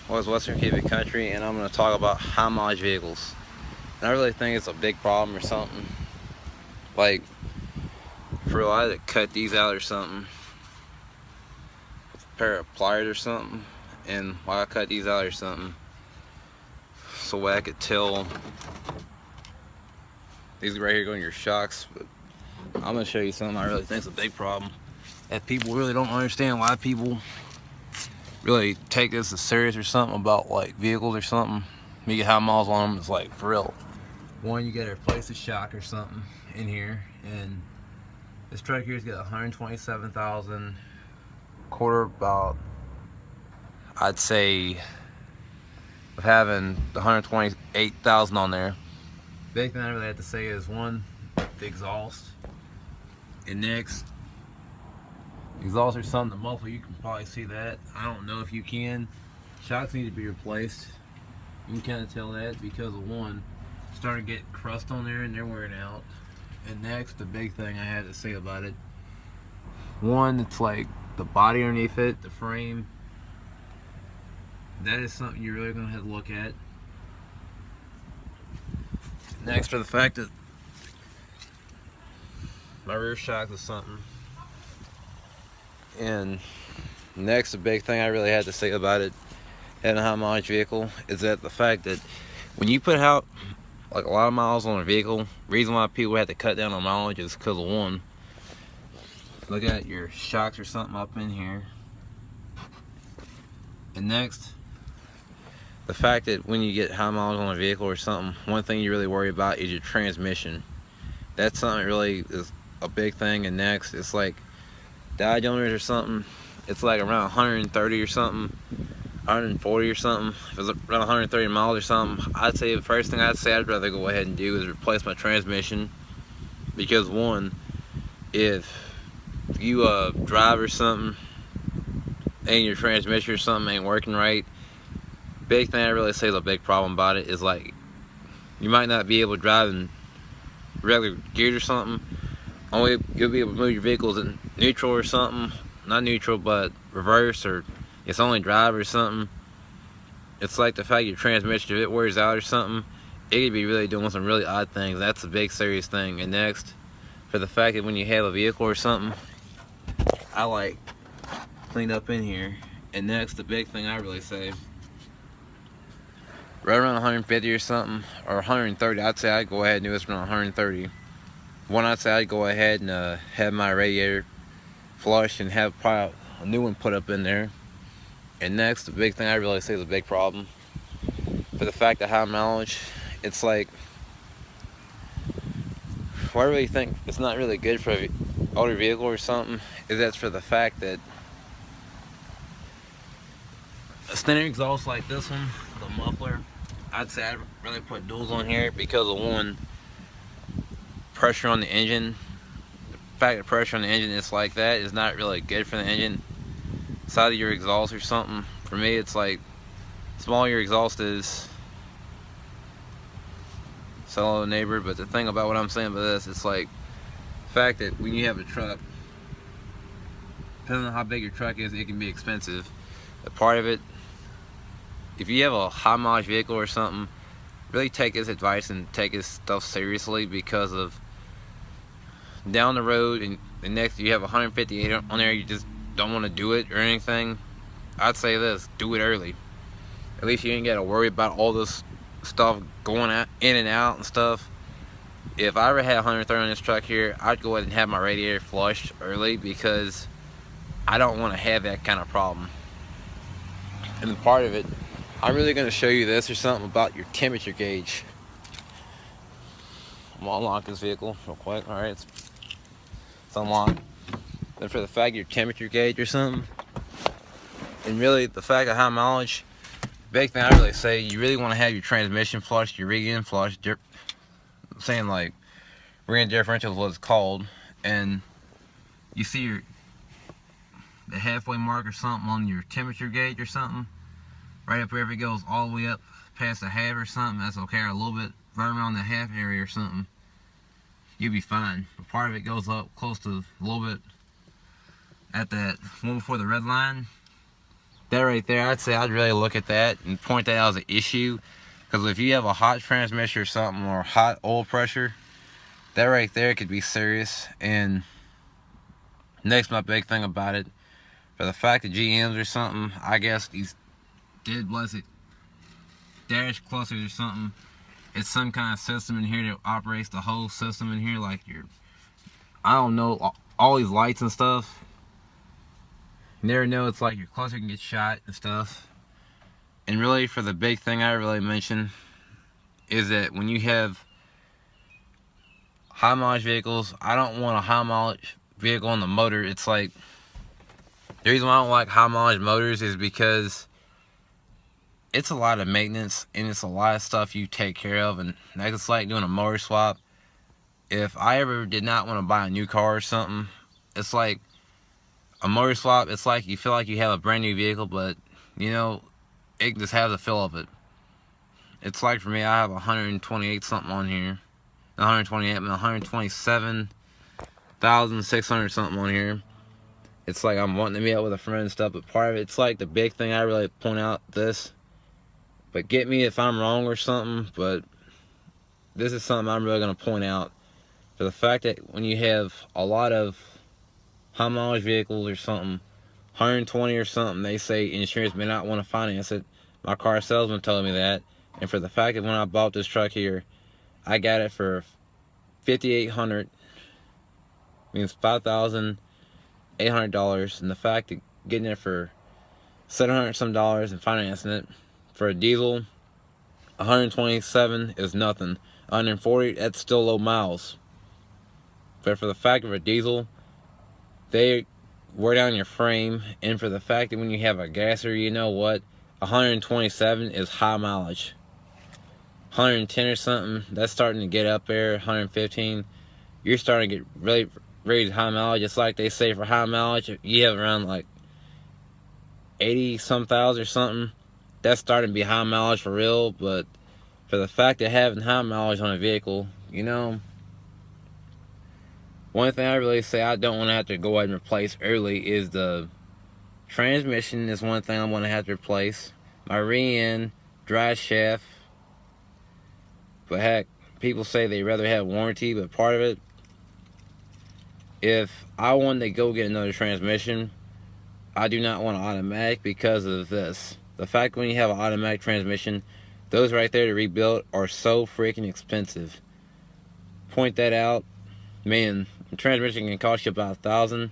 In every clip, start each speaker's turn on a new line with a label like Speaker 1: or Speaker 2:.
Speaker 1: was Western Cubic Country, and I'm going to talk about high mileage vehicles. And I really think it's a big problem or something. Like, for a lot to cut these out or something, with a pair of pliers or something, and why I cut these out or something, so I could tell these right here go in your shocks. But I'm going to show you something I really think is a big problem that people really don't understand why people really take this as serious or something about like vehicles or something. You get high miles on them, it's like for real. One, you gotta replace the shock or something in here, and this truck here's got 127,000, quarter about, I'd say, of having the 128,000 on there. Big thing I really have to say is one, the exhaust, and next, exhaust or something, the muffler, you can probably see that. I don't know if you can. Shocks need to be replaced. You can kind of tell that because of one, starting to get crust on there and they're wearing out. And next, the big thing I had to say about it, one, it's like the body underneath it, the frame, that is something you're really going to have to look at. Next, for the fact that my rear shock is something. And next, the big thing I really had to say about it, having a high mileage vehicle, is that the fact that when you put out like a lot of miles on a vehicle, reason why people have to cut down on mileage is because of one, look at your shocks or something up in here. And next, the fact that when you get high miles on a vehicle or something, one thing you really worry about is your transmission. That's something that really is a big thing. And next, it's like Dodge owners or something, it's like around 130 or something, 140 or something. If it's around 130 miles or something, I'd say the first thing I'd say I'd rather go ahead and do is replace my transmission. Because one, if you drive or something and your transmission or something ain't working right, big thing I really say is a big problem about it is like you might not be able to drive in regular gears or something. Only you'll be able to move your vehicles in neutral or something, not neutral but reverse, or it's only drive or something. It's like the fact your transmission, if it wears out or something, it could be really doing some really odd things. That's a big serious thing. And next, for the fact that when you have a vehicle or something, I like cleaned up in here. And next, the big thing I really say, right around 150 or something, or 130, I'd say I'd go ahead and do this around 130. One, I'd say I'd go ahead and have my radiator flushed and have probably a new one put up in there. And next, the big thing I really say is a big problem, for the fact that high mileage, it's like, what I really think it's not really good for an older vehicle or something, is that's for the fact that a standard exhaust like this one, the muffler, I'd say I'd really put duals on here because of one, pressure on the engine. The fact that pressure on the engine is like that is not really good for the engine. Side of your exhaust or something, for me it's like, smaller your exhaust is, hello neighbor, but the thing about what I'm saying about this, it's like the fact that when you have a truck, depending on how big your truck is, it can be expensive. A part of it, if you have a high mileage vehicle or something, really take his advice and take his stuff seriously, because of down the road and the next you have 158 on there, you just don't want to do it or anything, I'd say this, do it early. At least you ain't got to worry about all this stuff going out, in and out and stuff. If I ever had 130 on this truck here, I'd go ahead and have my radiator flushed early, because I don't want to have that kind of problem. And part of it, I'm really going to show you this or something about your temperature gauge. I'm gonna unlock this vehicle real quick. Alright, it's unlocked. Then for the fact your temperature gauge or something, and really the fact of high mileage, big thing I really say, you really want to have your transmission flushed, your rig end flushed. I'm saying like rear end differential is what it's called, and you see the halfway mark or something on your temperature gauge or something, right up wherever it goes all the way up past the half or something, that's okay, or a little bit right around the half area or something, you'll be fine. But part of it goes up close to a little bit at that one before the red line, that right there, I'd say I'd really look at that and point that out as an issue. Because if you have a hot transmission or something, or hot oil pressure, that right there could be serious. And next, my big thing about it, for the fact that GMs or something, I guess these dead blessed dash clusters or something, it's some kind of system in here that operates the whole system in here, like your, I don't know, all these lights and stuff. You never know, it's like your cluster can get shot and stuff. And really, for the big thing I really mentioned is that when you have high mileage vehicles, I don't want a high mileage vehicle on the motor. It's like, the reason why I don't like high mileage motors is because it's a lot of maintenance and it's a lot of stuff you take care of, and that's just like doing a motor swap. If I ever did not want to buy a new car or something, it's like a motor swap. It's like you feel like you have a brand new vehicle, but you know, it just has a feel of it. It's like for me, I have 128 something on here, 128, 127,600 something on here. It's like I'm wanting to meet up with a friend and stuff, but part of it, it's like the big thing I really point out this. But get me if I'm wrong or something, but this is something I'm really going to point out. For the fact that when you have a lot of high mileage vehicles or something, 120 or something, they say insurance may not want to finance it. My car salesman told me that. And for the fact that when I bought this truck here, I got it for $5,800, means $5,800, and the fact that getting it for $700 some and financing it for a diesel, 127 is nothing. 140, that's still low miles. But for the fact of a diesel, they wear down your frame, and for the fact that when you have a gasser, you know what, 127 is high mileage. 110 or something, that's starting to get up there. 115, you're starting to get really raised high mileage. It's like they say for high mileage, you have around like 80 some thousand or something, that's starting to be high mileage for real. But for the fact of having high mileage on a vehicle, you know, one thing I really say I don't want to have to go ahead and replace early is the transmission. Is one thing I want to have to replace. My rear-end, drive shaft. But heck, people say they rather have warranty, but part of it, if I wanted to go get another transmission, I do not want an automatic because of this. The fact when you have an automatic transmission, those right there to rebuild are so freaking expensive. Point that out. Man, the transmission can cost you about $1,000.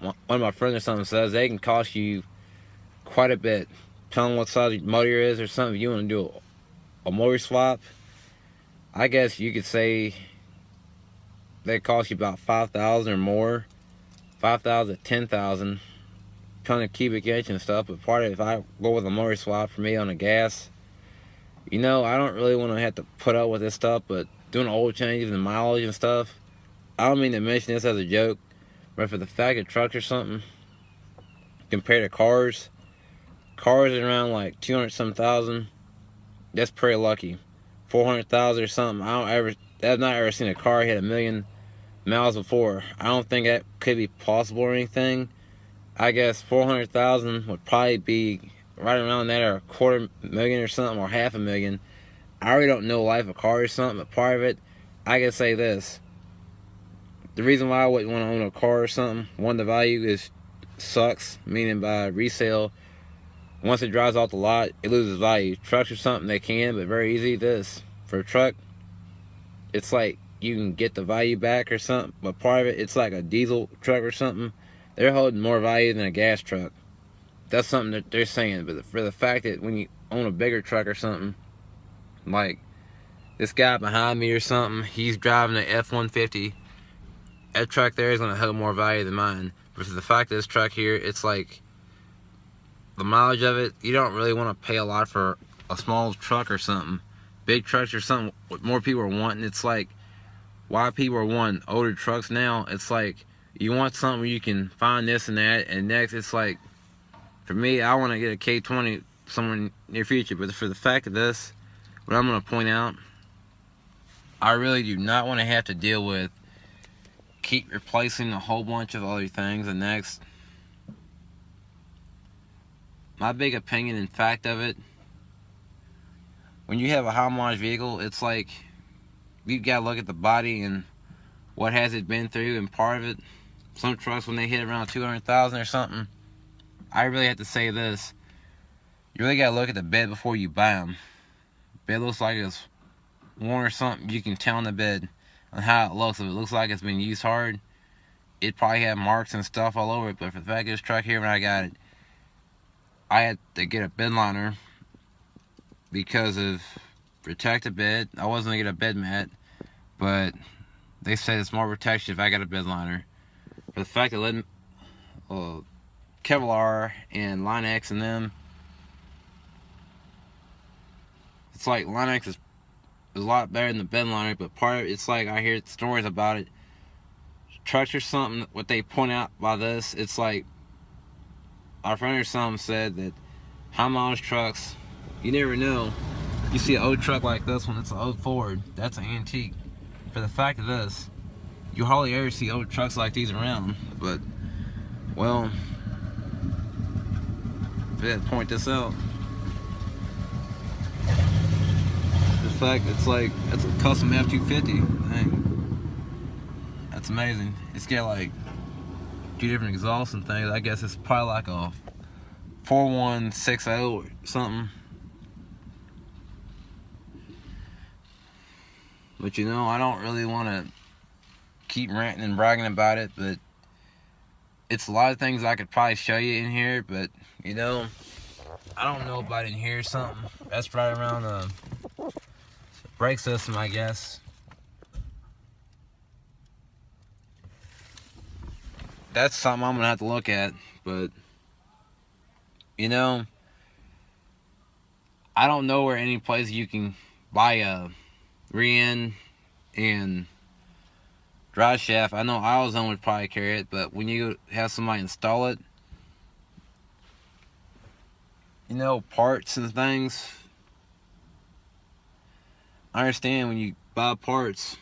Speaker 1: One of my friends or something says they can cost you quite a bit. Depending on what size your motor is or something. If you want to do a motor swap, I guess you could say they cost you about $5,000 or more. 5,000 to 10,000. Depending on cubic inch and stuff. But part of it, if I go with a motor swap for me on the gas, you know, I don't really want to have to put up with this stuff, but doing oil changes and mileage and stuff, I don't mean to mention this as a joke, but for the fact of trucks or something, compared to cars are around like 200 some thousand. That's pretty lucky. 400,000 or something. I've not ever seen a car hit 1,000,000 miles before. I don't think that could be possible or anything. I guess 400,000 would probably be right around that, or 250,000 or something, or 500,000. I really don't know life of car or something, but part of it, I can say this. The reason why I wouldn't want to own a car or something, one, the value is sucks, meaning by resale. Once it drives off the lot, it loses value. Trucks or something, they can, but very easy. This, for a truck, it's like you can get the value back or something, but part of it, it's like a diesel truck or something. They're holding more value than a gas truck. That's something that they're saying. But for the fact that when you own a bigger truck or something, like this guy behind me or something, he's driving an F-150. That truck there is going to hold more value than mine. But for the fact of this truck here, it's like the mileage of it, you don't really want to pay a lot for a small truck or something. Big trucks or something, what more people are wanting. It's like, why people are wanting older trucks now, it's like, you want something where you can find this and that, and next, it's like, for me, I want to get a K20 somewhere in the near future. But for the fact of this, what I'm going to point out, I really do not want to have to deal with keep replacing a whole bunch of other things. And next, my big opinion and fact of it, when you have a high mileage vehicle, it's like you gotta look at the body and what has it been through, and part of it, some trucks when they hit around 200,000 or something, I really have to say this, you really gotta look at the bed before you buy them. Bed looks like it's worn or something, you can tell in the bed on how it looks. If it looks like it's been used hard, it probably had marks and stuff all over it. But for the fact of this truck here, when I got it, I had to get a bed liner because of protected bed. I wasn't gonna get a bed mat, but they said it's more protection if I got a bed liner. For the fact that Kevlar and Line-X and them, it's like Line-X is a lot better than the bed liner, but part of it, it's like I hear stories about it. Trucks or something, what they point out by this, it's like our friend or something said that high mileage trucks, you never know. You see an old truck like this one, it's an old Ford, that's an antique. For the fact of this, you hardly ever see old trucks like these around. But, well, I had to point this out. The fact it's like, that's a custom F-250. Dang. That's amazing. It's got like 2 different exhausts and things. I guess it's probably like a 4160 or something. But you know, I don't really want to keep ranting and bragging about it, but it's a lot of things I could probably show you in here, but you know, I don't know about in here or something. That's right around the brake system, I guess. That's something I'm gonna have to look at, but you know, I don't know where any place you can buy a rear-end and drive shaft. I know AutoZone would probably carry it, but when you have somebody install it, you know, parts and things, I understand when you buy parts,